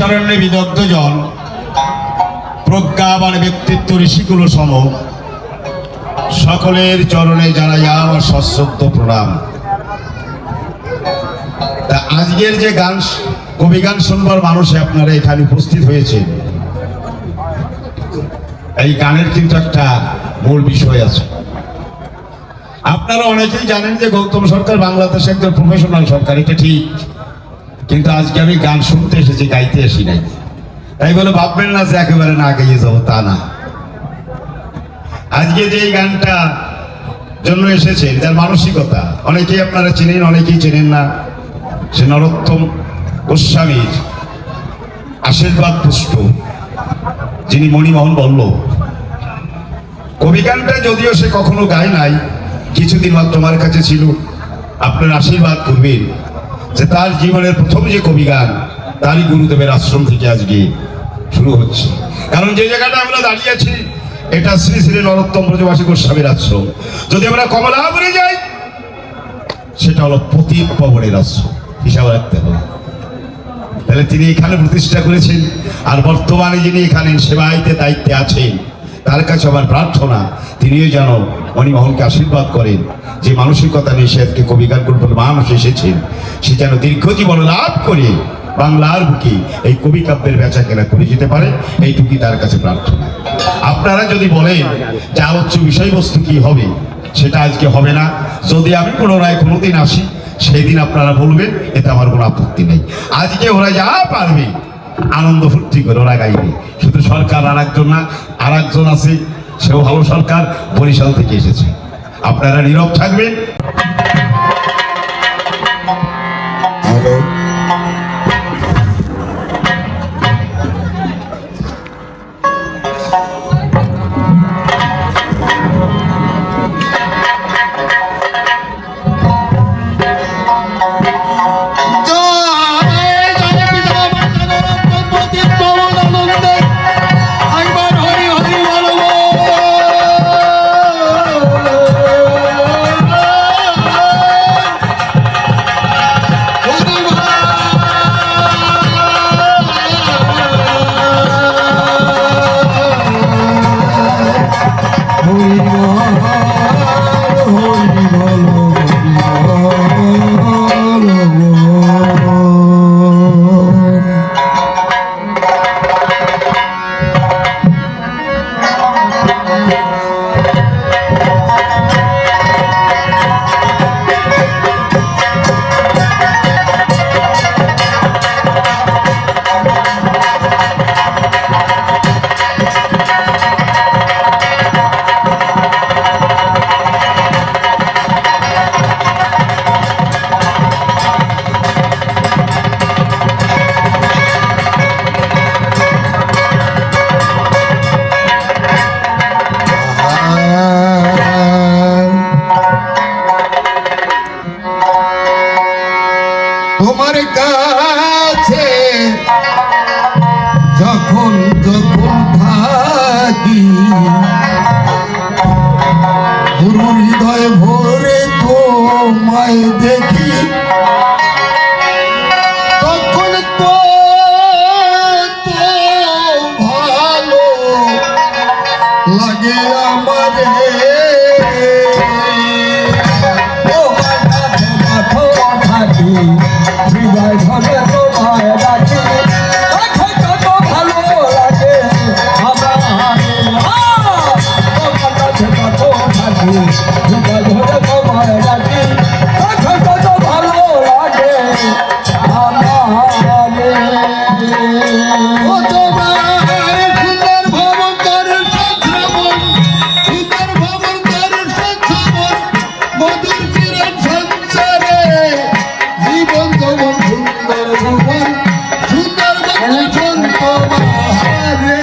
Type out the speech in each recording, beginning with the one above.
নৈমিষারণ্যে বিদগ্ধ জন, প্রজ্ঞাবান ব্যক্তিত্ব ঋষিকুল সম, সকলের চরণে জানাই আমার সশ্রদ্ধ প্রণাম। তা আজকের যে গান, কবি গান শুনবার মানুষে আপনারা এখানে উপস্থিত হয়েছে, এই গানের কিন্তু একটা মূল বিষয় আছে। আপনারা অনেকেই জানেন যে গৌতম সরকার বাংলাদেশে একজন প্রফেশনাল সরকার, এটা ঠিক, কিন্তু আজকে আমি গান শুনতে এসেছি, গাইতে আসি নাই। তাই বলে ভাববেন না যে একেবারে না গাইয়ে যাবো, তা না। আজকে যে এই গানটা জন্য এসেছেন, যার মানসিকতা অনেকেই আপনারা চেনেন, অনেকেই চেনেন না, সে নরোত্তম গোস্বামীর আশীর্বাদ পুষ্ট, যিনি মণিমোহন বল্লভ। কবি গানটা যদিও সে কখনো গায় নাই, কিছুদিন মাত্র তোমার কাছে ছিল, আপনার আশীর্বাদ করবেন যে তার জীবনের প্রথম যে কবি গান, তারই গুরুদেবের আশ্রম থেকে আজকে শুরু হচ্ছে। কারণ যে জায়গাটা আমরা দাঁড়িয়ে আছি, এটা শ্রী শ্রী নরোত্তম ব্রজবাসী গোস্বামীর আশ্রম। যদি আমরা কমলাপুরে যাই, সেটা হলো পতিত পবনের আশ্রম, হিসাব রাখতে হবে। তাহলে তিনি এখানে প্রতিষ্ঠা করেছেন, আর বর্তমানে যিনি এখানে সেবাইতে দায়িত্বে আছেন, তার কাছে আমার প্রার্থনা তিনিও যেন মণিমোহনকে আশীর্বাদ করেন, যে মানসিকতা নিয়ে সে আজকে কবি গান করবার মানুষ এসেছেন, সে যেন দীর্ঘজীবন লাভ করে বাংলার বুকে এই কবি কাব্যের বেচা কেনা করে যেতে পারে, এইটুকুই তার কাছে প্রার্থনা। আপনারা যদি বলেন যে আলোচ্য বিষয়বস্তু কি হবে, সেটা আজকে হবে না। যদি আমি পুনরায় কোনোদিন আসি, সেই দিন আপনারা বলবেন, এতে আমার কোনো আপত্তি নেই। আজকে ওরা যা পারবে আনন্দ ফুর্তি করে ওরা গাইবে। শুধু সরকার আর একজন না, আর একজন আছে, সেও ভালো সরকার, বরিশাল থেকে এসেছে। আপনারা নীরব থাকবেন। তোমার কাছে যখন যখন থাকি, গুরু হৃদয় ভরে তোমায় দেখি, তখন তো ভালো লাগে আমারে। হৃদয় ধরে তোমায় ডাকি, কত ভালো লাগে আমার, তোমার কাছে কত থাকি, হৃদয় ধরে তোমায় ডাকি, কত ভালো লাগে আমার। ও তোমার সুন্দর ভবন কর সশ্রবণ, সুন্দর ভবন কর সশ্রবণ, মধুর চিরণ সঞ্চারে জীবন তোমার সুন্দর ভুবন, সুন্দর তোমারে।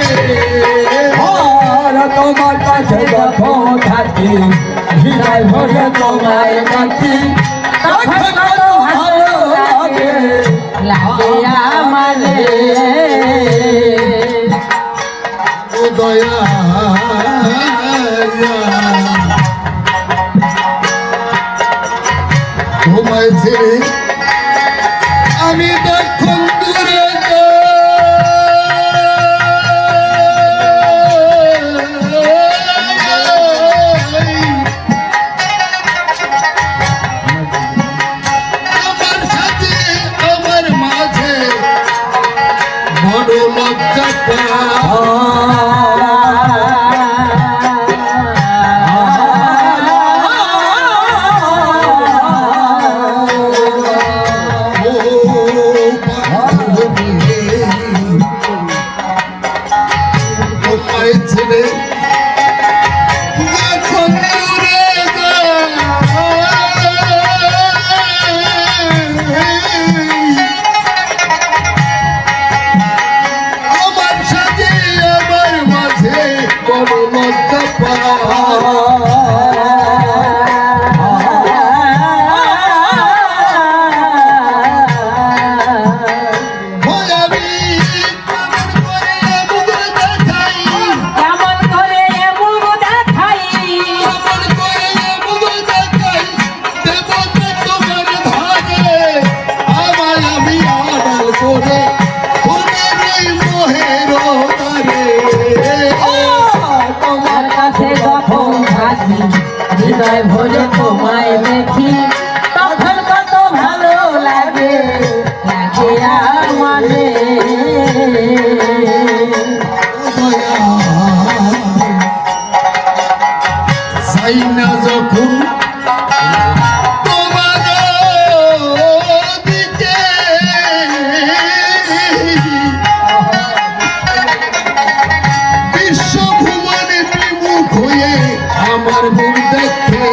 তোমার কাছে যখন থাকি, হৃদয় ভরে তোমায় ডাকি, ভালো লাগে আমারে। ও দয়া তোমায় ছেড়ে আমি তখন দূরে বড় লজ্জা ছেড়ে এখন দূরে আমার সাথে আমার মাঝে বড় লজ্জা হৃদয় ভরে তোমায় দেখি তখন কত ভালো লাগে লাগে আমারে চাই না যখন তোমার দিকে বিশ্বভুবনে বিমুখ হয়ে আমার মুখ দেখে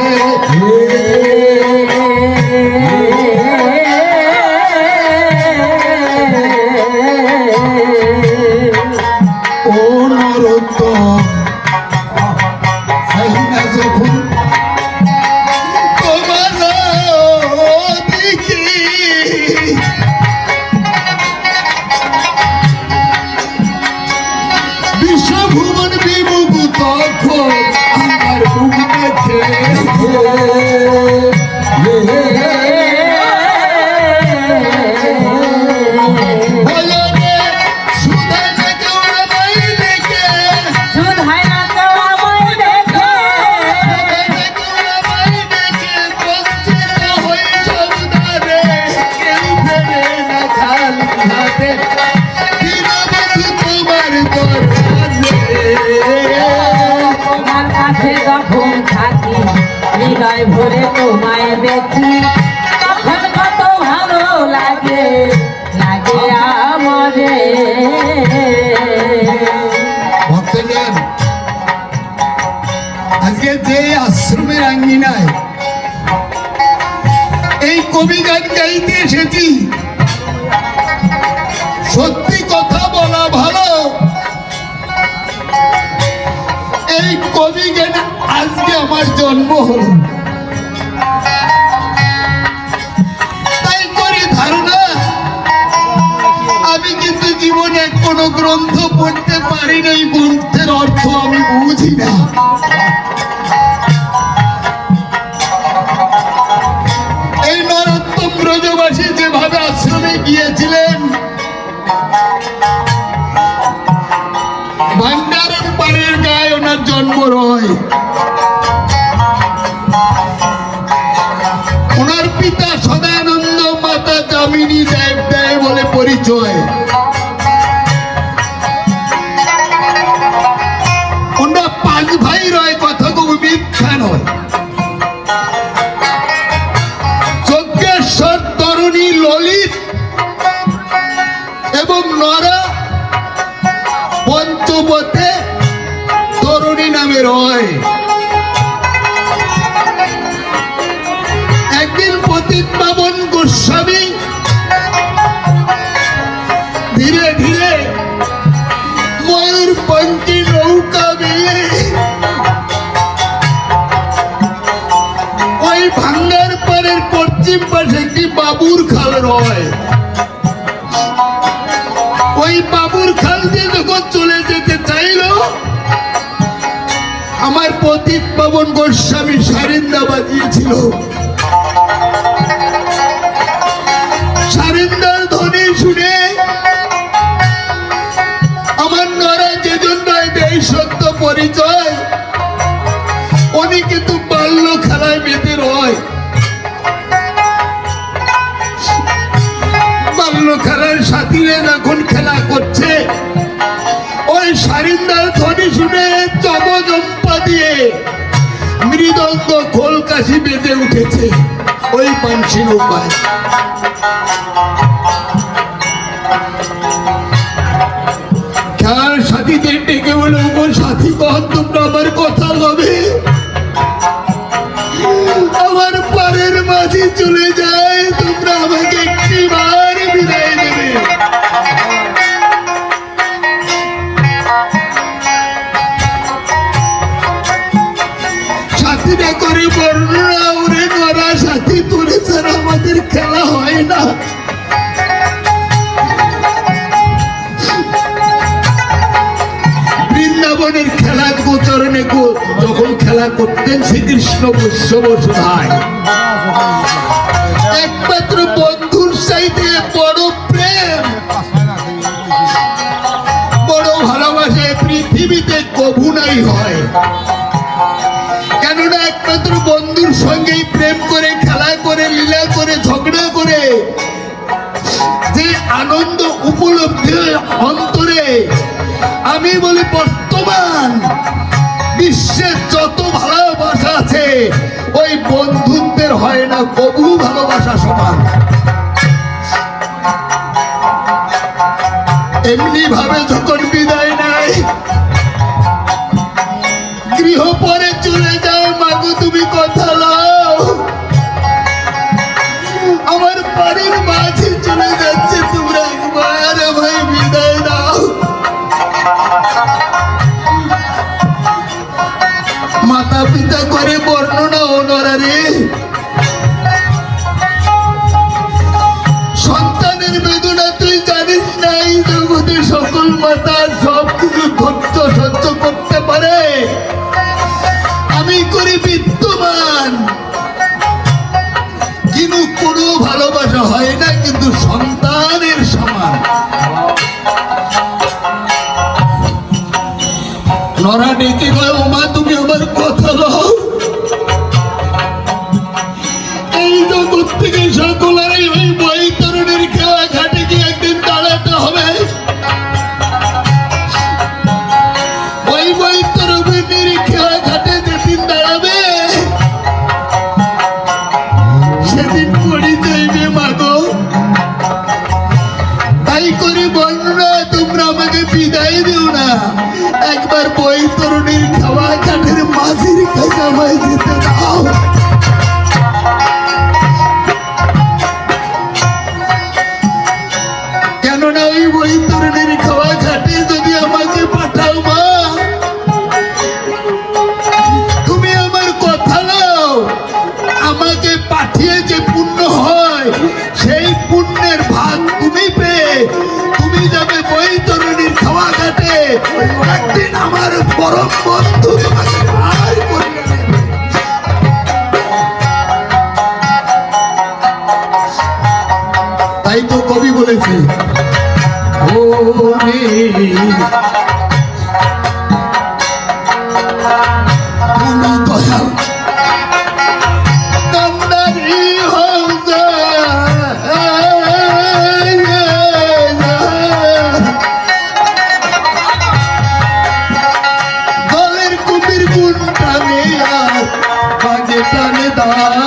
নরোত্তম চাই না যখন তোমার দিকে বিশ্বভুবন বিমুখ তখন আমার মুখ দেখে হৃদয় ভরে তোমায় দেখি তখন কত ভালো লাগে লাগে আমারে ভক্তগণ আজকে যে আশ্রমের আঙ্গিনায় এই কবি গান গাইতে এসেছি সত্যি কথা বলা ভালো এই কবি গান আজকে আমার জন্ম হল তাই করি ধারণা আমি কিন্তু জীবনে কোনো গ্রন্থ পড়তে পারি না এই গ্রন্থের অর্থ আমি বুঝি না এই নরোত্তম ব্রজবাসী যেভাবে আশ্রমে গিয়েছিলেন ভান্ডারের পাড়ের গায়ে ওনার জন্ম রয় ওনার পিতা সদানন্দ মাতা যামিনী দেব বলে পরিচয় ওনারা 5 ভাই রয় কথা খুব মিথ্যা নয় যজ্ঞেশ্বর তরুণী ললিত এবং নরা পঞ্চবতে তরুণী নামে রয় একদিন পতিত পাবন গোস্বামী ধীরে ধীরে ময়ূরপঙ্খী নৌকা বেয়ে ওই ভাঙ্গার পাড়ের পশ্চিম পাশে একটি বাবুর খাল রয় ওই বাবুর খাল দিয়ে যখন চলে যেতে চাইল আমার পতিত পাবন গোস্বামী সারিন্দা বাজিয়েছিল সারিন্দার ধ্বনি শুনে আমার নরা যে জন্য এই সত্য পরিচয় উনি কিন্তু বাল্য খেলায় মেতে রয় বাল্য খেলার সাথীরা যখন খেলা করছে শুনে চমচম্পা দিয়ে মৃদঙ্গ খোল কাশি বেজে উঠেছে ওই পানসি নৌকায়। খেলার সাথীদের ডেকে বলে, ও সাথী কখন তোমরা আমার কথা হবে, আমার পারের মাঝে চলে যায়, তোমরা আমাকে একটি বার বিদায় দেবে। সাথীরা করে বর্ণনা, ওরে নরা সাথী তোরে ছাড়া আমাদের খেলা হয় না। বৃন্দাবনের খেলা গোচরণে যখন খেলা করতেন শ্রীকৃষ্ণ বৈশ্য বসুধায়, একমাত্র বন্ধুর চাইতে বড় প্রেম, বড় ভালোবাসায় পৃথিবীতে কভু নাই হয়। কেননা একমাত্র বন্ধুর সঙ্গেই প্রেম করে, খেলা করে, লীলা করে, ঝগড়া করে যে আনন্দ উপলব্ধি অন্তরে, আমি বলি বর্তমান বিশ্বের যত ভালোবাসা আছে ওই বন্ধুত্বের হয় না কবু ভালোবাসা সমান। এমনি ভাবে যখন বিদায় নেয়, গৃহ পরে চলে যাও, মাগো তুমি কথা লাও, আমার বাড়ির মাঝে চলে যাচ্ছে, তোমরা একবার আমায় বিদায় দাও। মাতা পিতা করে বর্ণনা, ওনারে সন্তানের বেদনা তুই জানিস নাই, জগতের সকল মাতা সব কিছু ধৈর্য সহ্য করতে পারে, আমি করি বিদ্যমান, কিন্তু কোনো ভালোবাসা হয় না কিন্তু সন্তানের সমান। নরা ডেকে কয়, ও মা তুমি আমার কথা লাও, এই জগৎ থেকে সকলেরই ওই বৈতরণীর খেলা ঘাটে গিয়ে একদিন দাঁড়াতে হবে। ওই বৈতরণীর খেলা ঘাটে যেদিন দাঁড়াবে সেদিন পড়ি যাইবে মাগো। তাই করে বর্ণনা, তোমরা আমাকে বিদায় দিও না, একবার বৈতরণীর খাওয়া কাঠের মাঝির কাছে আমায় যেতে দাও। কেননা ওই বৈতরণীর খাওয়া ঘাটে যদি আমাকে পাঠাও মা, তুমি আমার কথা নাও, আমাকে পাঠিয়ে যে পুণ্য হয় সেই পুণ্যের ভাগ তুমি পেয়ে তুমি যাবে বৈতরণীর খাওয়া ঘাটে, একদিন আমার পরম বন্ধু তোমাকে আর করিয়ে নেবে। তাই তো কবি বলেছে, ও রে তুমি দয়াল কান্দারি হও যা, গলের কুমির গুণ টানে আর বাগে টানে দাঁড়।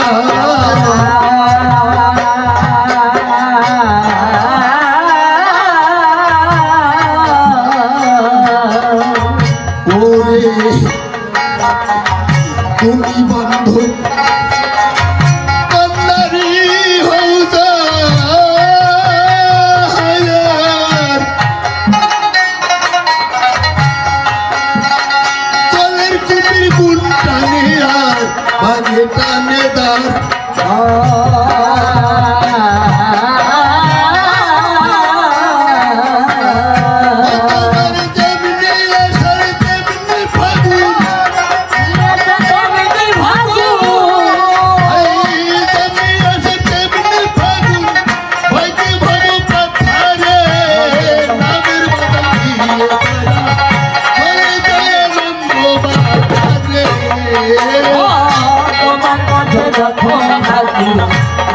তুমি বন্ধু কন্যারি হও যা, জলের কুমির গুণ টানে আর বাগে টানে দাঁড়।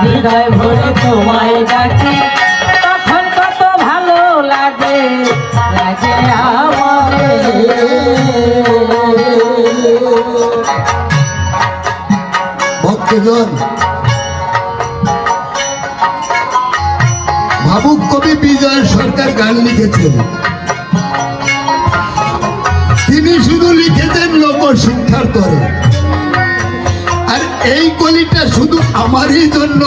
হৃদয় ভরে তোমায় ডাকি, তখন কত ভালো লাগে, লাগে আমার। ভক্তগণ, ভাবুক কবি বিজয় সরকার গান লিখেছেন। তিনি শুধু লিখেছেন লোকশিক্ষার তরে। আর এই কলিটা শুধু আমারই জন্য,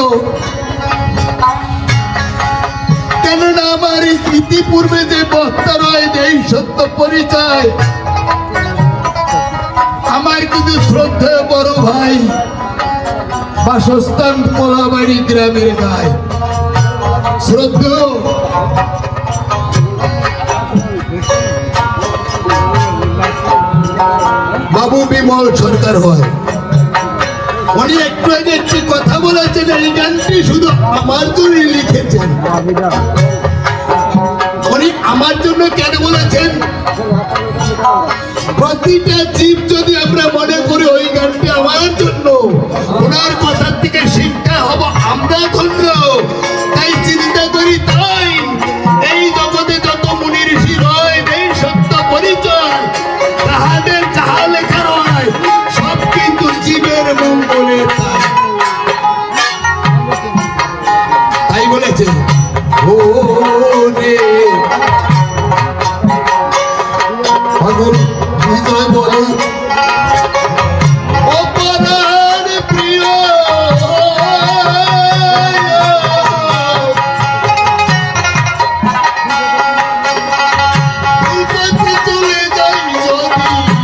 কেননা আমার ইতিপূর্বে যে বক্তা রয়েছে এই সত্য পরিচয় আমার কিন্তু শ্রদ্ধেয় বড় ভাই, বাসস্থান কলাবাড়ি গ্রামের গায়ে, শ্রদ্ধেয় বাবু বিমল সরকার হয়। উনি একটু আগে একটি কথা বলেছেন, এই গানটি শুধু আমার জন্য লিখেছেন। উনি আমার জন্য কেন বলেছেন? প্রতিটা জীব যদি আমরা মনে করি ওই গানটি আমার জন্য, ওনার কথার থেকে শিক্ষা হব আমরা ধন্য। তাই চিন্তা করি, তাই এই জগতে যত মুনি ঋষি রয় এই সত্য পরিচয় তাহাদের যাহা লেখা রয় সব কিন্তু জীবের মঙ্গলে। তাই বলেছে ও রে পাগল বিজয় বলে ও পরাণ প্রিয় চলে যাই যদি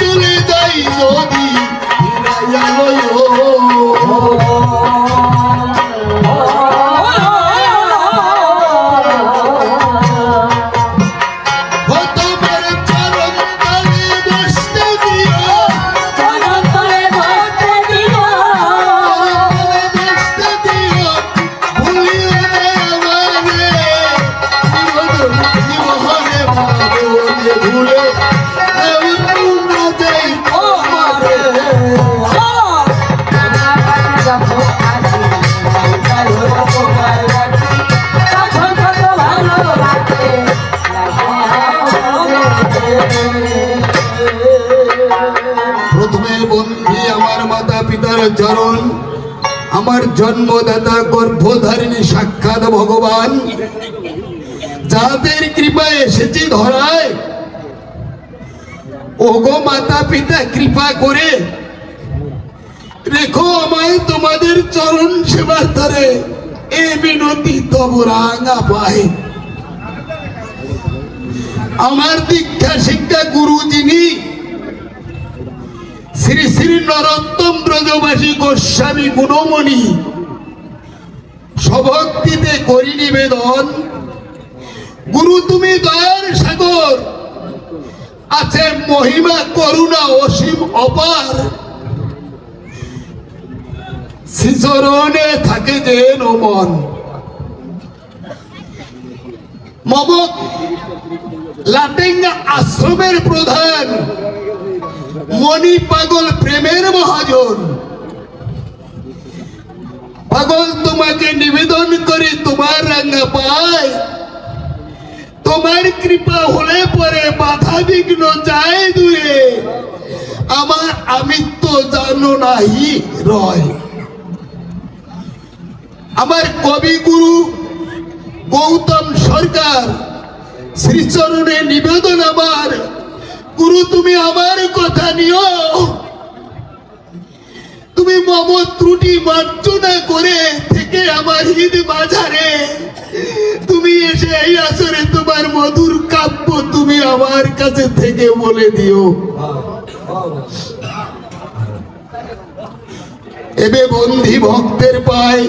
চলে যাই যদি প্রথমে বন্ধি আমার মাতা পিতার চরণ, আমার জন্মদাতা গর্ভধারিণী সাক্ষাৎ ভগবান, যাদের কৃপায় এসেছি ধরায়, ওগো মাতা পিতা কৃপা করে রেখো আমায় তোমাদের চরণ সেবার ধারে, এ বিনতি তব রাঙা পায়। আমার দীক্ষা শিক্ষা গুরু যিনি শ্রী শ্রী নরোত্তম ব্রজবাসী গোস্বামী গুণমণি, স্বভক্তিতে করি নিবেদন। গুরু তুমি দয়ার সাগর, আছে মহিমা করুণা অসীম অপার, শ্রীচরণে থাকে যেন মন। মম লাটেঙ্গা আশ্রমের প্রধান, মণি পাগল প্রেমের মহাজন, পাগল তোমাকে নিবেদন করে তোমার রাঙ্গা পায়। তোমার কৃপা হলে পরে বাধা বিঘ্ন যায় দূরে, আমার আমিত্ব জানো নাহি রয়। আমার কবিগুরু গৌতম সরকার শ্রীচরণে নিবেদন আমার, গুরু তুমি আমার কথা নিও, তুমি মম ত্রুটি মার্জনা করে থেকে আমার হৃদ বাজারে তুমি এসে এই আসরে তোমার মধুর কাব্য তুমি আমার কাছে থেকে বলে দিও। এবে বন্ধি ভক্তের পায়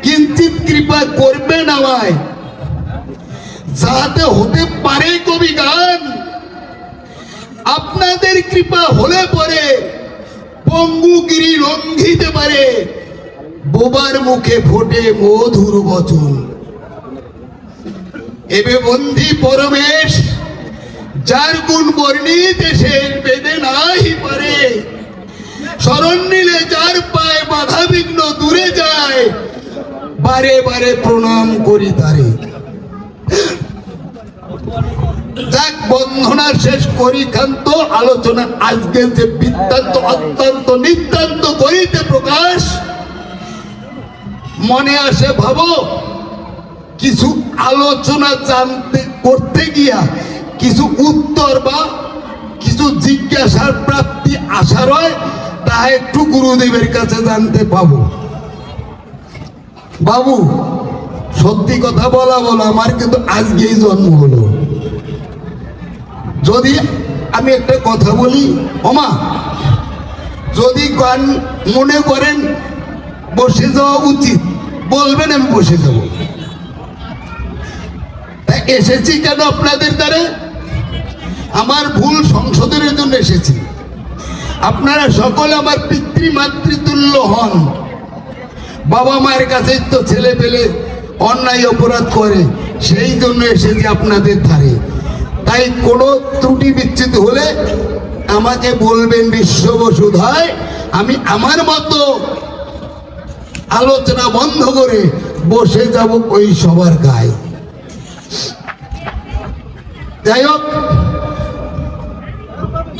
কিঞ্চিত কৃপা করবেন আমায়, যাতে হতে পারে কবি গান আপনার আপনাদের কৃপা হলে পরে পঙ্গুগিরি লঙ্ঘিতে পারে, বোবার মুখে ফোটে মধুর বচন। এবে বন্ধি পরমেশ, যার গুণ বর্ণিতে সে বেদে নাই পারে, শরণ নিলে যার পায় বাধা বিঘ্ন দূরে যায়, বারে বারে প্রণাম করি তারে। যাক, বন্ধনা শেষ করি ক্ষান্ত আলোচনা। আজকের যে বৃত্তান্ত অত্যন্ত নিতান্ত করিতে প্রকাশ, মনে আসে ভাবো কিছু আলোচনা জানতে করতে গিয়া কিছু উত্তর বা কিছু জিজ্ঞাসার প্রাপ্তি আশা রয়, তা একটু গুরুদেবের কাছে জানতে পাবো। বাবু, সত্যি কথা বলা আমার কিন্তু আজকেই জন্ম হলো। যদি আমি একটা কথা বলি, ওমা যদি গান মনে করেন বসে যাওয়া উচিত, বলবেন, আমি বসে যাব। এসেছি কেন আপনাদের দ্বারে? আমার ভুল সংশোধনের জন্য এসেছি। আপনারা সকলে আমার পিতৃ মাতৃতুল্য হন। বাবা মায়ের কাছে তো ছেলে পেলে অন্যায় অপরাধ করে, সেই জন্য এসেছি আপনাদের ধারে। তাই কোনো ত্রুটি বিচ্যুতি হলে আমাকে বলবেন বিশ্ববসুধায়, আমি আমার মতো আলোচনা বন্ধ করে বসে যাব ওই সবার গায়ে। যাই হোক,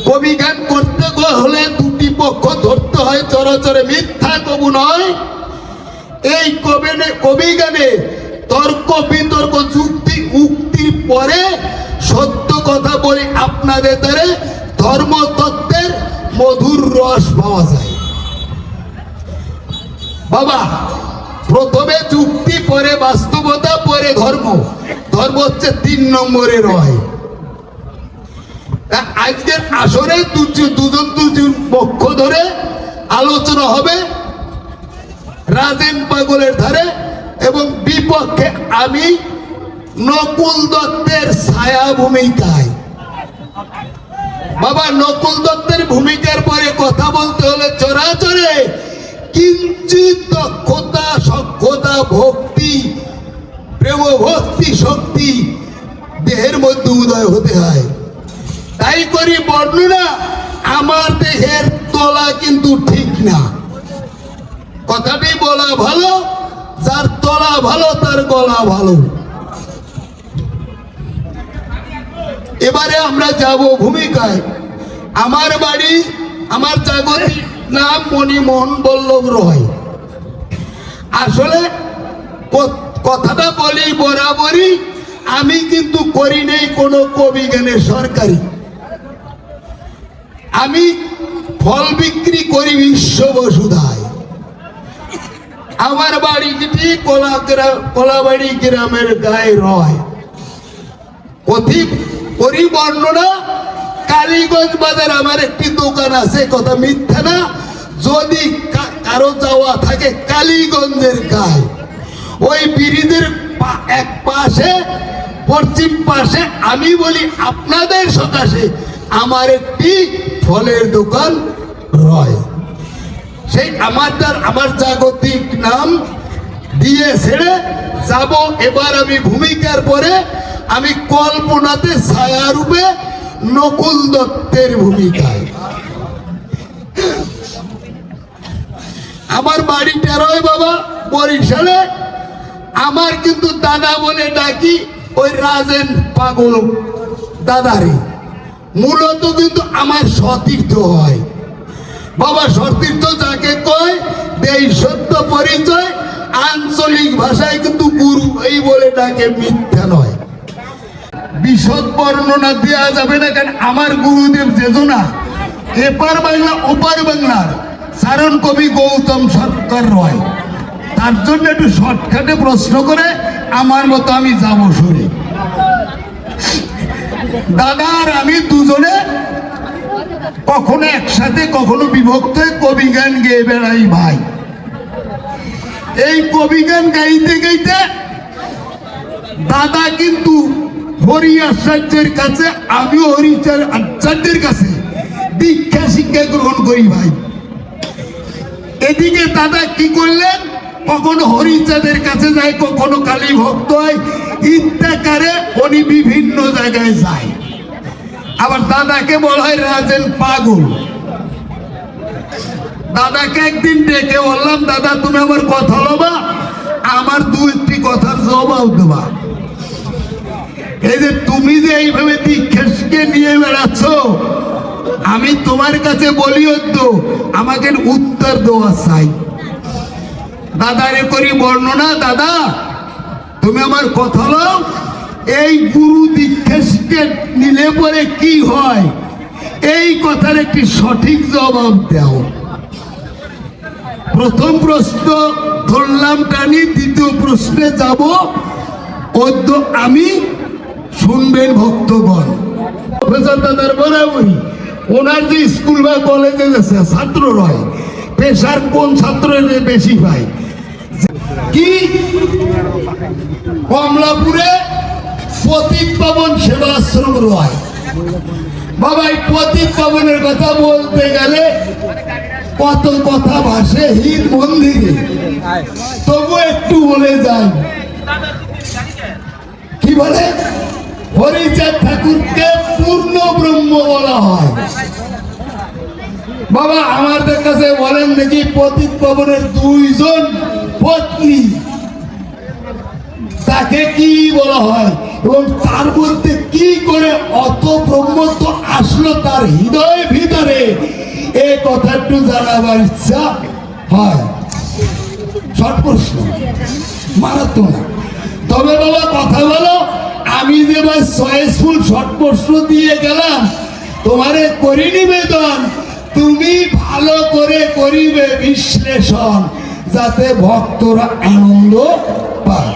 কবি গান করতে হলে দুটি পক্ষ ধরতে হয়, চরাচরে মিথ্যা কবু নয়। এই কবি গানে তর্ক বিতর্ক যুক্তি উক্তির পরে সত্য কথা বলে আপনাদের দ্বারা ধর্মতত্ত্বের মধুর রস পাওয়া যায়। বাবা, প্রথমে যুক্তি, পরে বাস্তবতা, পরে ধর্ম। ধর্ম হচ্ছে 3 নম্বরে রয়। আজকের আসরে দুজন পক্ষ ধরে আলোচনা হবে, রাজেন পাগলের ধারে এবং বিপক্ষে আমি নকুল দত্তের ছায়া ভূমিকায়। বাবা, নকুল দত্তের ভূমিকার পরে কথা বলতে হলে চরাচরে কিঞ্চিত দক্ষতা, সক্ষতা, ভক্তি, প্রেম, ভক্তি, শক্তি দেহের মধ্যে উদয় হতে হয়। তাই করি বর্ণনা, আমার দেহের তলা কিন্তু ঠিক না। কথাটি বলা ভালো, যার তলা ভালো তার গলা ভালো। এবারে আমরা যাব ভূমিকায়। আমার বাড়ি, আমার জাগতিক নাম মণিমোহন বল্লভ রয়। আসলে কথাটা বলি বরাবরই, আমি কিন্তু করি নেই কোনো কবি গানের সরকারি। আমি ফল বিক্রি করি বিশ্ববসুধায়। আমার বাড়িটি কলাবাড়ি গ্রামের গায়ে রয়। পরিবর্ণনা, কালীগঞ্জ বাজার আমার একটি দোকান আছে, কথা মিথ্যা না। যদি কারো যাওয়া থাকে কালীগঞ্জের গায়ে, ওই ব্রিজের এক পাশে, পশ্চিম পাশে আমি বলি আপনাদের সকাশে আমার একটি ফলের দোকান রয়। সেই আমার জাগতিক নাম দিয়ে ছেড়ে যাব। এবার আমি ভূমিকার পরে আমি কল্পনাতে ছায়া রূপে নকুল দত্তের ভূমিকায়। আমার বাড়িটা রয় বাবা বরিশালে। আমার কিন্তু দাদা বলে ডাকি ওই রাজেন পাগল দাদারে। মূলত কিন্তু আমার সতীর্থ হয় বাবা। সতীর্থ যাকে কয় দেই সত্য পরিচয়, আঞ্চলিক ভাষায় কিন্তু গুরু এই বলে ডাকে, মিথ্যা নয়। বিশদ বর্ণনা দেওয়া যাবে না, কারণ আমার গুরুদেব যেজনা এপার বাংলা ওপার বাংলার চারণ কবি গৌতম সরকার রয়। তার জন্য একটু শর্টকাটে প্রশ্ন করে আমার মতো আমি যাব শুনে। দাদা আর আমি দুজনে কখনো একসাথে কখনো বিভক্ত হয়ে কবি গান গেয়ে বেড়াই ভাই। এই কবি গান গাইতে গাইতে দাদা কিন্তু হরি আচার্যের কাছে, আমিও হরি আচার্যের কাছে দীক্ষা শিক্ষা গ্রহণ করি ভাই। এদিকে দাদা কি করলেন, কখনো হরিচাঁদের কাছে যায়, কখনো কালী ভক্ত হয়, ইত্যাকারে উনি বিভিন্ন জায়গায় যায়। আবার দাদাকে বলা হয় রাজেন পাগল। দাদাকে একদিন ডেকে বললাম, দাদা তুমি আমার কথা লবা, আমার দু একটি কথার জবাব দেবা। এই যে তুমি যে এইভাবে দীক্ষাকে নিয়ে বেড়াচ্ছ, আমি তোমার কাছে বলিও তো, আমাকে উত্তর দেওয়া চাই। দাদারে করি বর্ণনা, দাদা তুমি আমার কথা লও, এই গুরু দীক্ষাকে নিলে পরে কি হয়, এই কথার একটি সঠিক জবাব দাও। প্রথম প্রশ্ন ধরলাম টানি, দ্বিতীয় প্রশ্নে যাব অদ্য আমি, শুনবেন ভক্তগণ। প্রফেসর দাদার বরাবরই ওনার যে স্কুল বা কলেজে গেছে ছাত্র রয়, পেশার কোন ছাত্র বেশি পায় কি, কমলাপুরে পতিত পাবন সেবাশ্রম রয়। বাবা এই পতিত পাবনের কথা বলতে গেলে কত কথা ভাসে হিত মন্দিরে, তবু একটু বলে যায়। কি বলে, হরিচাঁদ ঠাকুরকে পূর্ণ ব্রহ্ম বলা হয়। বাবা আমাদের কাছে বলেন দেখি, পতিত পাবনের দুইজন পত্নী, তাকে কি বলা হয় এবং তার মধ্যে কি করে অত ব্রহ্মত্ব আসলো তার হৃদয়ের ভিতরে, এই কথা একটু জানাবার ইচ্ছা হয়। শর্ট প্রশ্ন, মারাত্মক না। তবে বাবা কথা বলো, আমি যে ভাই চয়েসফুল শর্ট প্রশ্ন দিয়ে গেলাম, তোমারে করি নিবেদন, তুমি ভালো করে করিবে বিশ্লেষণ, যাতে ভক্তরা আনন্দ পায়।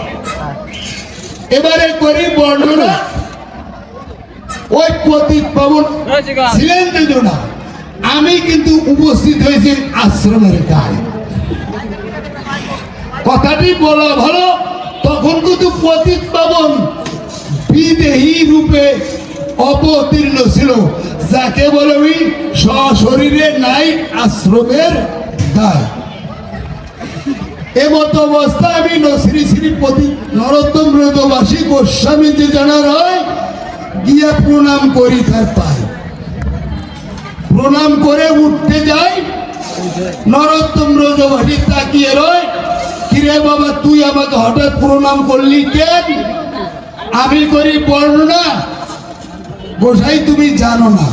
এবারে করি বর্ণনা। ওই পতিত পাবন ছিলেন দুজনা, আমি কিন্তু উপস্থিত হয়েছি আশ্রমের গায়ে। কথাটি বলা ভালো, তখন কিন্তু পতিত পাবন বিদেহী রূপে অবতীর্ণ ছিল, যাকে বলে ওই সশরীরে নাই আশ্রমের দায়। এমত অবস্থায় আমি শ্রী শ্রী পতিত নরোত্তম ব্রজবাসী গোস্বামী যে জানার হয়, গিয়ে প্রণাম করি তার পায়। প্রণাম করে উঠতে যাই, নরোত্তম ব্রজবাসী তাকিয়ে রয়, কিরে বাবা তুই আমাকে হঠাৎ প্রণাম করলি কেন? আমি করি বর্ণনা, গোসাই তুমি জানো না,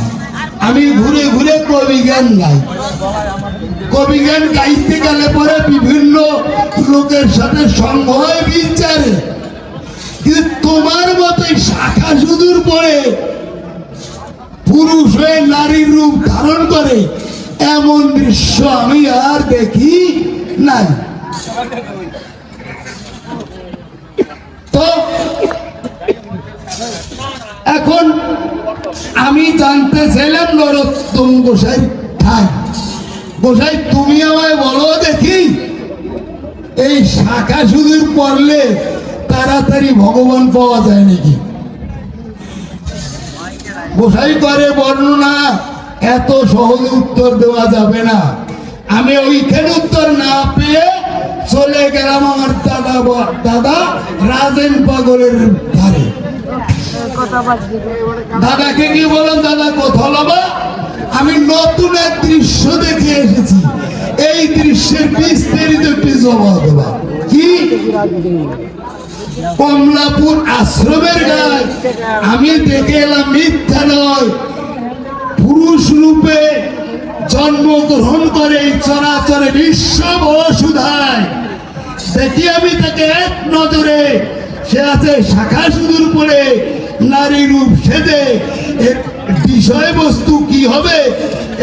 আমি ঘুরে ঘুরে কবি গান গাই। কবি গান গাইতে গেলে পরে বিভিন্ন লোকের সাথে সঙ্গ হয় বিচারে, কিন্তু তোমার মতোই শাখা সুদূর পরে পুরুষ হয়ে নারীর রূপ ধারণ করে এমন দৃশ্য আমি আর দেখি নাই। তো এখন আমি জানতে চাইলাম নরোত্তম গোসাই ঠাই, গোসাই তুমি আমায় বলো দেখি, এই শাখা সুদূর পড়লে তাড়াতাড়ি ভগবান পাওয়া যায় নাকি? গোসাই করে বর্ণনা, এত সহজে উত্তর দেওয়া যাবে না। আমি ওইখানে উত্তর না পেয়ে চলে গেলাম আমার দাদা রাজেন পাগলের ধারে। দাদাকে কি বলেন, দাদা কথা বলবা, আমি নতুন এক দৃশ্য দেখে এসেছি, এই দৃশ্যের বিস্তারিত একটি জবাব দেবা। কি, কমলাপুর আশ্রমের গায়ে আমি দেখে এলাম, মিথ্যা নয়, পুরুষ রূপে জন্মগ্রহণ করে চরাচরে বিশ্ব বসুধায় দেখি আমি তাকে এক নজরে, সে আছে শাখা সুদূর পড়ে নারী রূপ সেজে। এর বিষয়বস্তু কি হবে,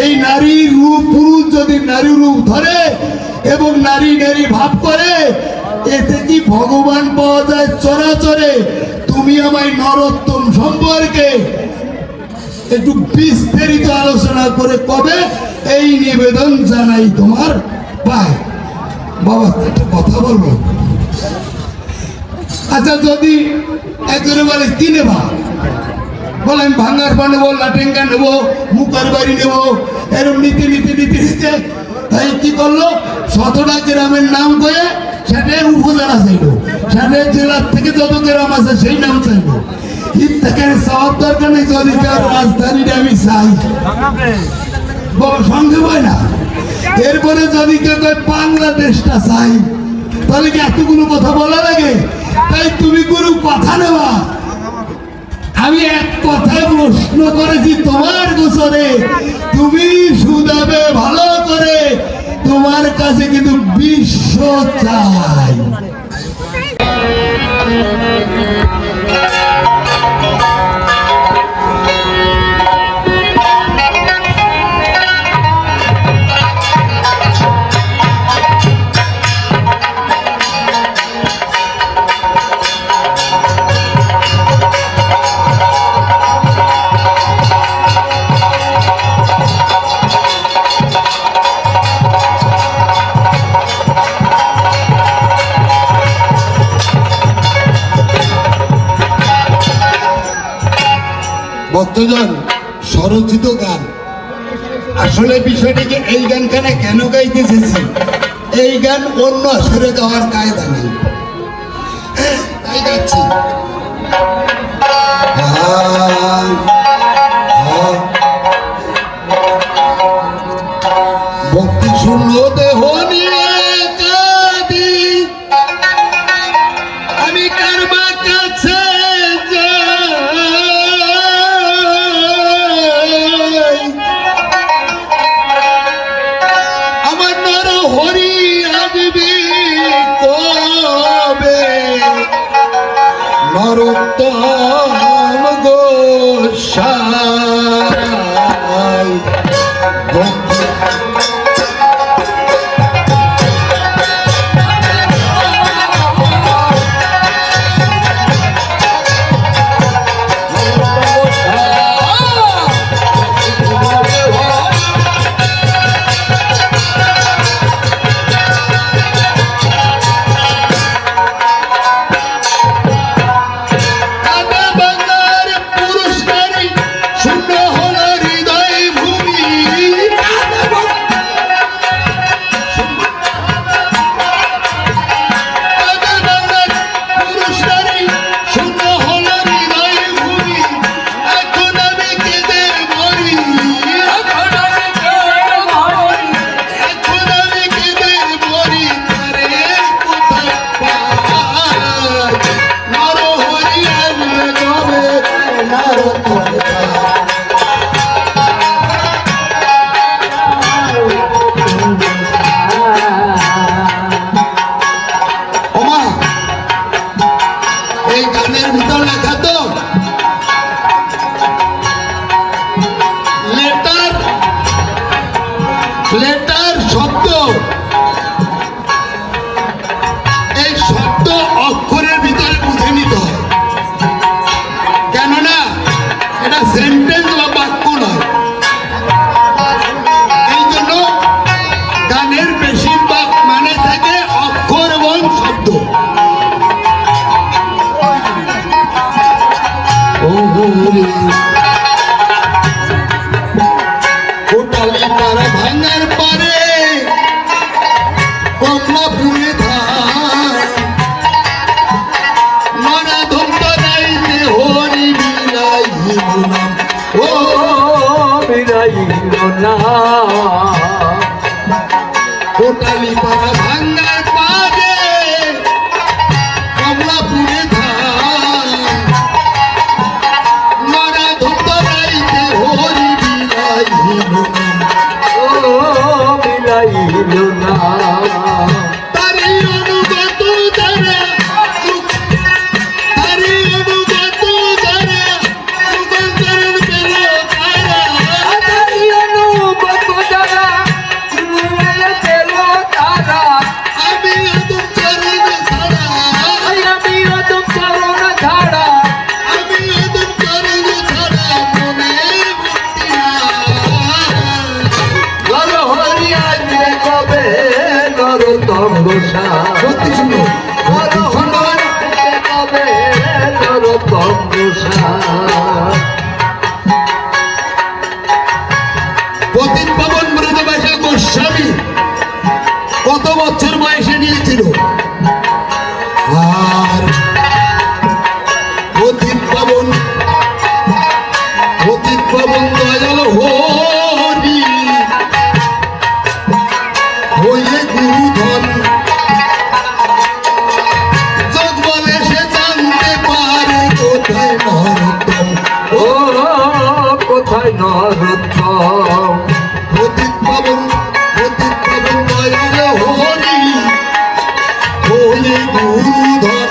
এই নারী রূপ, পুরুষ যদি নারী রূপ ধরে এবং নারী নারী ভাব করে, এতে কি ভগবান পাওয়া যায় চরাচরে? তুমি আমায় নরোত্তম সম্পর্কে একটু বিস্তারিত আলোচনা করে কবে, এই নিবেদন জানাই তোমার পায়। বাবা একটা কথা বলবো, আচ্ছা যদি একজনে বলে কি নেবা, বলেন ভাঙার পা নেবো, লাটেঙ্গা নেবো, মুখার বাড়ি নেবো, এরম নীতি নীতি নীতি নিতে তাই কি করলো, ১৭টা গ্রামের নাম করে সেটাই উপজেলা চাইলো, সেটাই জেলার থেকে যত গ্রাম আছে সেই নাম চাইলো। ঈদ থেকে চাওয়ার দরকার নেই, যদি তার রাজধানীটা আমি চাই সঙ্গে হয় না। এরপরে যদি কেউ বাংলাদেশটা চাই, তাহলে কি এতগুলো কথা বলা লাগে? তাই তুমি কোনো কথা নেওয়া, আমি এক কথায় প্রশ্ন করেছি তোমার গোচরে, তুমি শুধাবে ভালো করে, তোমার কাছে কিন্তু বিশ্ব চাই। ভক্তজন, স্বরচিত গান, আসলে বিষয়টিকে এই গানখানে কেন গাইতে চেয়েছি, এই গান অন্য সুরে গাওয়ার কায়দা নেই, তাই গাচ্ছি। ভক্তি শূন্য দেহ নিয়ে কাঁদি, আমি কারবা কাছে নরোত্তম গোসাই লেটার শব্দ, এই শব্দ অক্ষরের ভিতরে বুঝে নিতে হয়, কেননা এটা সেন্টেন্স বা বাক্য নয়। এই জন্য গানের বেশিরভাগ মানে থাকে অক্ষর এবং শব্দ। কোটালি পাড়া ভাঙার পারে কমলাপুরে ধান, নরা ধমতা রাইতে হরি বিলাই নাম, ও বিলাই কোটালি পাড়া ভাঙার পারে কমলাপুরে ধান, নরা ধমতা রাইতে হরি বিলাই তারি অনুগত যারা, তারি অনুগত যারা, যুগান্তরের বেলা তারা, তারি অনুগত যারা, তারা, আমি আদম চরণ ছাড়া, আমি আদম চরণ ছাড়া, আমি আদম চরণ ছাড়া মনে ভক্তি নাই। হরি আসবে কবে ছিল। আর অতীত পাবন দয়াল হরি হয়ে গুরুধন, যোগ বলে সে জানতে পারে কোথায় নরোত্তম। ও কোথায় নরোত্তম, অতীত পাবন দয়াল হরি হয়ে গুরুধন,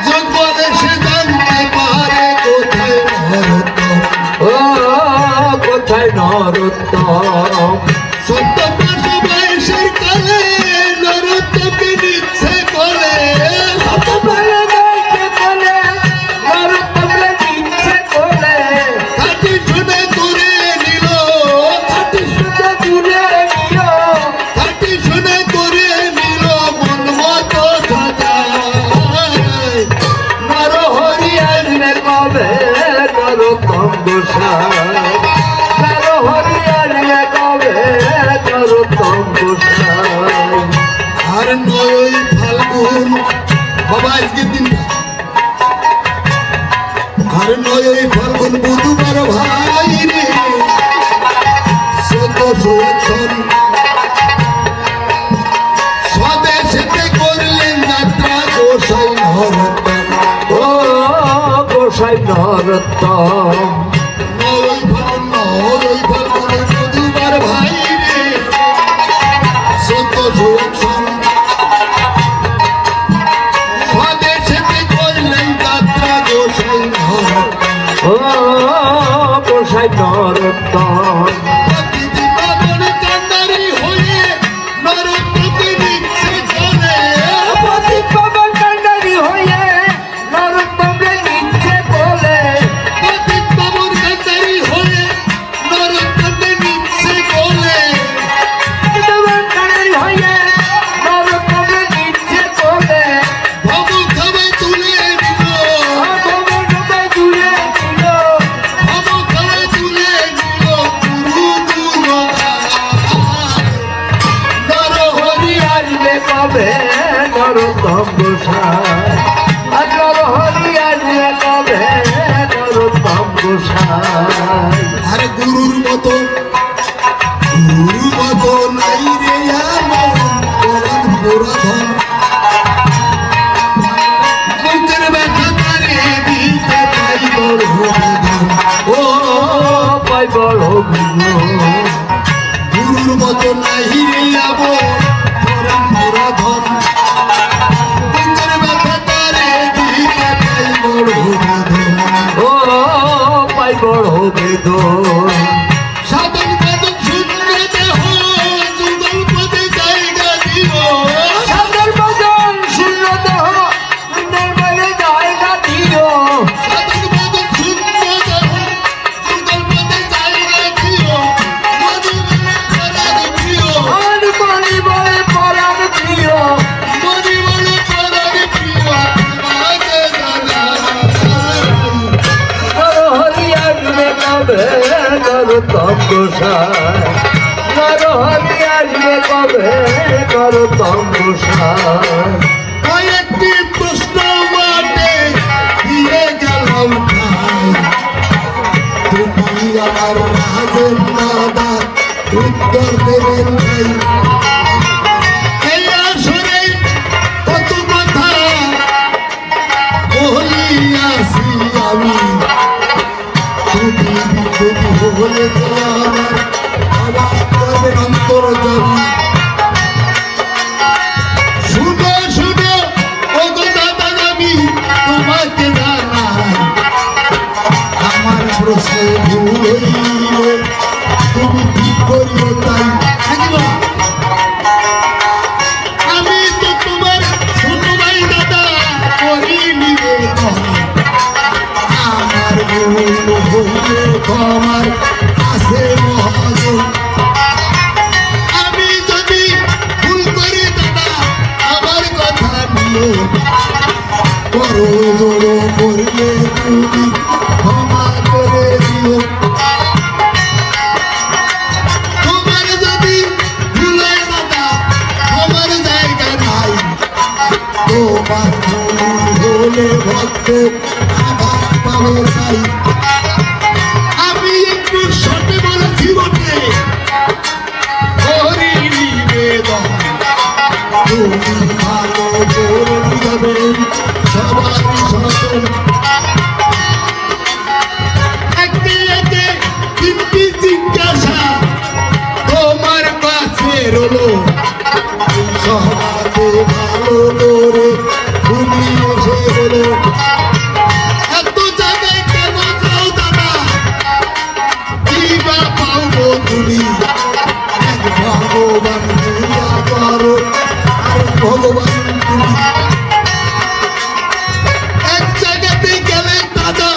যোগ বলে সে জানতে পারে কোথায় নরোত্তম। ও কোথায় নরোত্তম, সত্য পাঁচ বয়সের কালে নরোত্তমকে নিচ্ছে বলে, বলে গাইতে বলে নরোত্তমরে দিচ্ছে বলে, খাটি শুনে করে নিল, খাটি শুনে তুলে নিও, খাটি শুনে করে নিল মন মতো সাজায়। নরহরি আসবে কবে নরোত্তম গোসাই, নরহরি আসবে কবে নরোত্তম গোসাই। আর নয় ফাল্গুন বাবা আজকের দিনটা, আর নয় ফাল্গুন বুধবার ভাই রে, স্বদেশেতে করলেন যাত্রা গোসাই নরোত্তম। ও গোসাই নরোত্তম, নয় ফাল্গুন বুধবার ভাই রে, স্বদেশেতে করলেন যাত্রা গোসাই নরোত্তম। ও গোসাই নরোত্তম, প্রতিটি পাবন কান্ডারি হয়ে নরোত্তমকে নিচ্ছে চলে, পতি পাবন কান্ডারি হয়ে নরোত্তমরে নিচ্ছে বলে, প্রতিটি পাবন কান্ডারি হয়ে নরোত্তমকে নিচ্ছে চলে। পাবন কান্ডারি হয়ে নরোত্তমরে নিচ্ছে বলে, ভব খাবে তুলে নিল, ভবন সবাই তুলে দিল, ভব খাবে তুলে নিল গুরু নরহরি। আসবে কবে নরোত্তম গোসাই, আর নরহরি আসবে কবে নরোত্তম গোসাই। আরে গুরুর মতো নাই রে আমার পরাণ পুরাধন, বুকের ব্যথা তারে দিতে পাই বড় বেদন। ও পাই বড় গুরু, গুরুর মতো নাই রে আমার পরাণ পুরাধন, বুকের ব্যথা তারে দিতে পাই বড় বেদন। ও পাই বড় বেদন, সাধন বাদক শূন্য দেহ যুগল পদে জায়গা দিও, সাদর বদন শূন্য দেহ সুন্দর বলে জায়গা দিও, সাধন বাদক শূন্য দেহ যুগল পদে জায়গা দিও, মধু পরাগ প্রিয়, আর বলি বলে পরাণ প্রিয়, মধু বলে পরাগ প্রিয় আমাকে দাদা। নরহরি আসবে কবে নরোত্তম গোসাই, নরহরি আসবে কবে নরোত্তম গোসাই। কয়েকটি প্রশ্ন মাঠে দিয়ে গেলাম ঠাই, তুমি আমার রাজের দাদা উত্তর দেবেন ভাই। এই আসরে কত কথা বলিয়াছি আমি, তুমি বিপদ হলে তো আমার আবার করবে অন্তর যাবি। শুনো শুনো ও গো দাদা আমি তোমাকে জানাই, আমার প্রশ্নে ভুল হইলে তুমি ঠিক করিও তাই। আমি তো তোমার ছোট ভাই দাদা করি নিবেদন, আমার ভুল হইলে তোমার কাছে মহাজন। আমি যদি ভুল করি দাদা আমার কথা নিও, করো জোড়ো করলে তুমি ক্ষমা করে দিও। তোমার যদি ভুল হয় দাদা যাবে ভালো করে তুমি এসে বলো এত জায়গায় কেন যাও দাদা কি বা পাবো তুমি এক ভগবান পূজা করো আর ভগবান তুমি এক জায়গাতে গেলে দাদা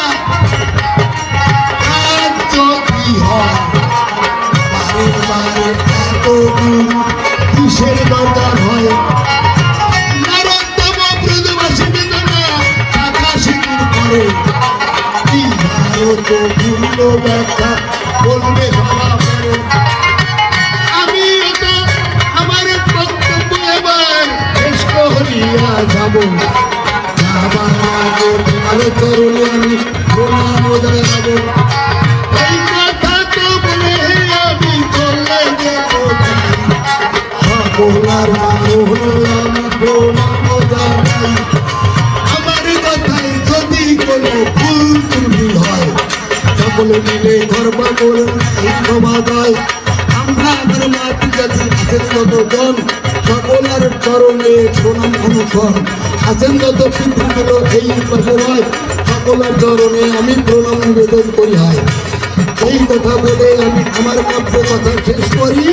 আর যদি হয় বারে বারে এত দূর কিসের দরকার হয় নরোত্তম ব্রজবাসীকে জানা আকাশিনীর পরে কি ভারত পূর্ণ ব্যাখ্যা বলবে সভা করে আমি এটা আমার বক্তব্য এবার শেষ করিয়া যাব যাবার আগে তোমার চরণে আমি প্রণাম জানাবো এই কথা তো বলে আমি চলে যেত সকলার আমি প্রণাম জানাই আমার কথায় যদি কোনো ভুল ত্রুটি হয় সকলে মিলে ধর্মা করুন এই সমাদায় আমরা ধর্মাতি জাতির আছেন যতজন সকলার চরণে প্রণাম অনুসরণ আছেন যত পিতৃগুলো এই পাশে নয় সকলের চরণে আমি প্রণাম নিবেদন করি হয় এই কথা বলে আমি আমার কাব্য কথা শেষ করি